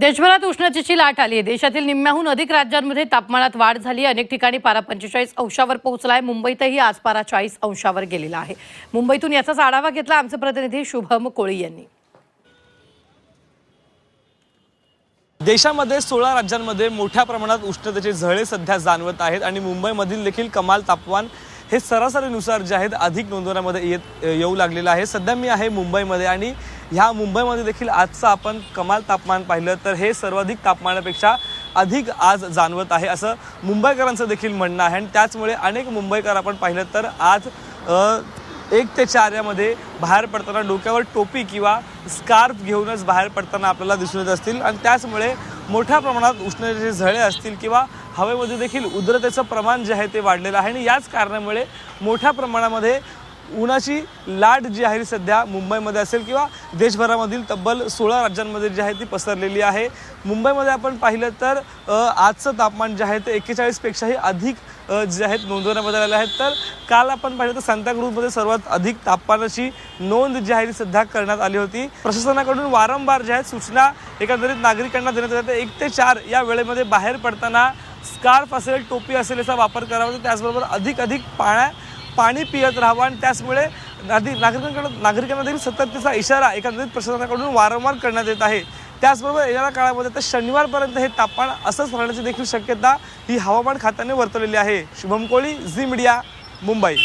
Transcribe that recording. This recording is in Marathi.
देशभरात उष्णतेची लाट आली आहे। देशातील निम्म्याहून अधिक राज्यांमध्ये तापमानात वाढ झाली आहे। अनेक ठिकाणी पारा 45 अंशावर पोहोचलाय। मुंबईतही आज पारा 40 अंशावर गेलेला आहे। मुंबईतून याचाच आढावा घेतला आमचे प्रतिनिधी शुभम कोळी यांनी। देशामध्ये 16 राज्यांमध्ये मोठ्या प्रमाणात उष्णतेचे झळे सध्या जाणवत आहेत आणि मुंबईमधील देखील कमाल तापमान हे सरासरीनुसार जे आहेत अधिक नोंदवण्यामध्ये येऊ लागलेलं आहे। सध्या मी आहे मुंबईमध्ये आणि ह्या मुंबईमध्ये देखील आजचं आपण कमाल तापमान पाहिलं तर हे सर्वाधिक तापमानापेक्षा अधिक आज जाणवत आहे असं मुंबईकरांचं देखील म्हणणं आहे। आणि त्याचमुळे अनेक मुंबईकर आपण पाहिलं तर आज 1 ते 4 यामध्ये बाहेर पडताना डोक्यावर टोपी किंवा स्कार्फ घेऊनच बाहेर पडताना आपल्याला दिसून येत असतील। आणि त्याचमुळे मोठ्या प्रमाणात उष्णतेचे झळे असतील किंवा हवेमध्ये देखील उष्णतेचं प्रमाण जे आहे ते वाढलेलं आहे आणि याच कारणामुळे मोठ्या प्रमाणामध्ये उन्हाची लाट जी आहे सध्या मुंबईमध्ये असेल किंवा देशभरामधील तब्बल 16 राज्यांमध्ये जी आहे ती पसरलेली आहे। मुंबईमध्ये आपण पाहिलं तर आजचं तापमान जे आहे ते 41 पेक्षाही अधिक जे आहेत नोंदवण्यामध्ये आले आहेत। तर काल आपण पाहिलं तर सांताक्रूजमध्ये सर्वात अधिक तापमानाची नोंद जी आहे ती सध्या करण्यात आली होती। प्रशासनाकडून वारंवार ज्या आहेत सूचना एकंदरीत नागरिकांना देण्यात येतात। 1 ते 4 या वेळेमध्ये बाहेर पडताना स्कार्फ असेल टोपी असेल याचा वापर करावा। त्याचबरोबर अधिक पाणी पियत राहावं आणि त्याचमुळे नागरिकांना देखील सतर्कतेचा इशारा एकंदरीत प्रशासनाकडून वारंवार करण्यात येत आहे। त्याचबरोबर येणाऱ्या काळामध्ये तर शनिवारपर्यंत हे तापमान असंच राहण्याची देखील शक्यता ही हवामान खात्याने वर्तवलेली आहे। शुभम कोळी, झी मीडिया, मुंबई।